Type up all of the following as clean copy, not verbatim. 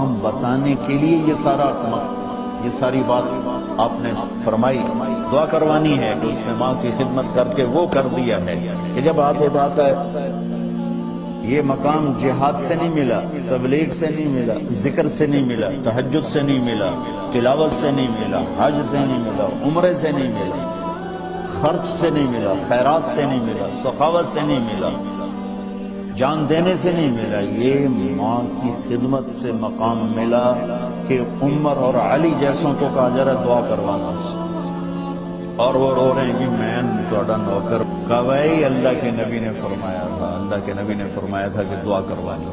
مقام بتانے کے لیے یہ ساری بات آپ نے فرمائی. دعا کروانی ہے کہ اس میں ماں کی خدمت کر کے وہ کر دیا ہے کہ جب بات ہے یہ مقام جہاد سے نہیں ملا، تبلیغ سے نہیں ملا، ذکر سے نہیں ملا، تہجد سے نہیں ملا، تلاوت سے نہیں ملا، حج سے نہیں ملا، عمرے سے نہیں ملا، خرچ سے نہیں ملا، خیرات سے نہیں ملا، سخاوت سے نہیں ملا، جان دینے سے نہیں ملا. یہ ماں کی خدمت سے مقام ملا کہ عمر اور علی جیسوں کو کہا جا رہا ہے دعا کروانا سے. اور وہ رو رہے ہیں کہ میں توڑا نوکر. کہا بھائی اللہ کے نبی نے فرمایا تھا کہ دعا کروانی.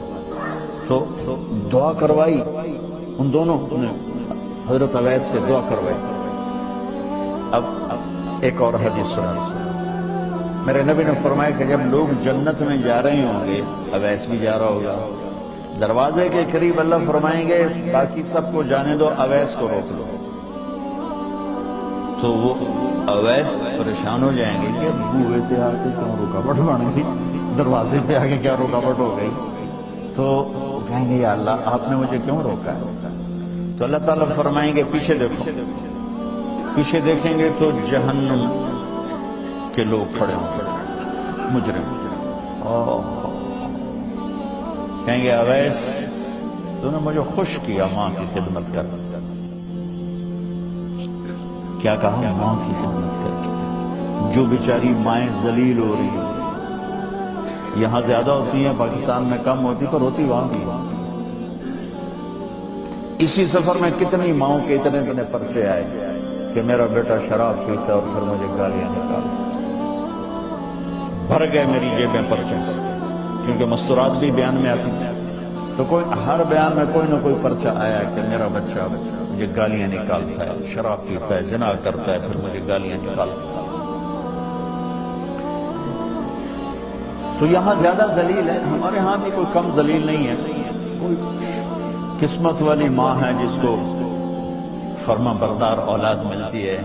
تو دعا کروائی ان دونوں نے، حضرت اویس سے دعا کروائی. اب ایک اور حدیث سنا. میرے نبی نے فرمایا کہ جب لوگ جنت میں جا رہے ہوں گے، اویس بھی جا رہا ہوگا، دروازے کے قریب اللہ فرمائیں گے باقی سب کو جانے دو، اویس کو روک لو. تو وہ اویس پریشان ہو جائیں گے کہ بوئے پہ آ کے کیوں رکاوٹ بن گئی، دروازے پہ آ کے کیا رکاوٹ ہو گئی. تو کہیں گے یا اللہ آپ نے مجھے کیوں روکا ہے؟ تو اللہ تعالیٰ فرمائیں گے پیچھے دیکھو. پیچھے دیکھیں گے تو جہنم کے لوگ کھڑے ہوں گے، مجرم. کہیں گے اویس تو نے مجھے خوش کیا ماں کی خدمت کر. کیا کہا؟ ماں کی خدمت کر کے. جو بیچاری مائیں ذلیل ہو رہی ہیں، یہاں زیادہ ہوتی ہیں، پاکستان میں کم ہوتی، پر ہوتی وہاں بھی. اسی سفر میں کتنی ماؤں کے اتنے پرچے آئے کہ میرا بیٹا شراب پیتا اور پھر مجھے گالیاں نکالتا. بھر گئے میری جیبیں پرچوں سے، کیونکہ مستورات بھی بیان میں آتی تھی. تو ہر بیان میں کوئی نہ کوئی پرچہ آیا کہ میرا بچہ مجھے گالیاں نکالتا ہے، شراب پیتا ہے، زنا کرتا ہے، پھر مجھے گالیاں نکالتا ہے. تو یہاں زیادہ ذلیل ہے، ہمارے ہاں بھی کوئی کم ذلیل نہیں ہے. کوئی قسمت والی ماں ہے جس کو فرما بردار اولاد ملتی ہے.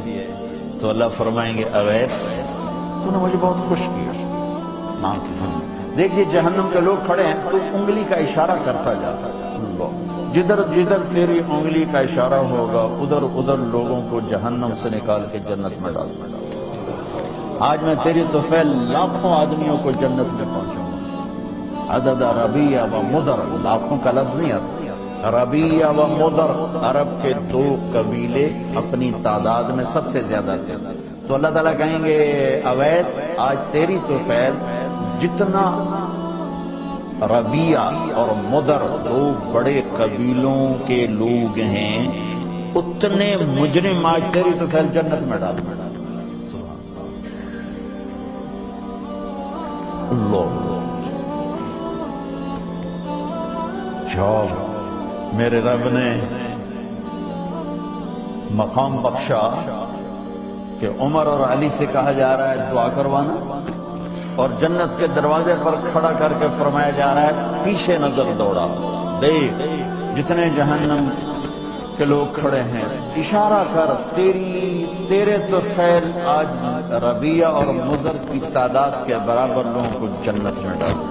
تو اللہ فرمائیں گے اویس تو نے مجھے بہت خوش کیا ماں کی خدمت. دیکھیے جہنم کے لوگ کھڑے ہیں، تو انگلی کا اشارہ کرتا جاتا ہے. جدھر جدھر تیری انگلی کا اشارہ ہوگا ادھر لوگوں کو جہنم سے نکال کے جنت میں ڈال دے. آج میں تیری طفیل لاکھوں آدمیوں کو جنت میں پہنچوں گا. عدد ربیع و مدر، لاکھوں کا لفظ نہیں آتا. ربیع و مدر عرب کے دو قبیلے اپنی تعداد میں سب سے زیادہ تھے. تو اللہ تعالیٰ کہیں گے اویس آج تیری طفیل جتنا ربیع اور مدر دو بڑے قبیلوں کے لوگ ہیں، اتنے مجرم آج تیری طفیل جنت میں ڈال. میرے رب نے مقام بخشا کہ عمر اور علی سے کہا جا رہا ہے دعا کروانا، اور جنت کے دروازے پر کھڑا کر کے فرمایا جا رہا ہے پیچھے نظر دوڑا، دیکھ جتنے جہنم کے لوگ کھڑے ہیں، اشارہ کر تیرے طفیل آج ربیع اور مضر کی تعداد کے برابر لوگوں کو جنت میں ڈال.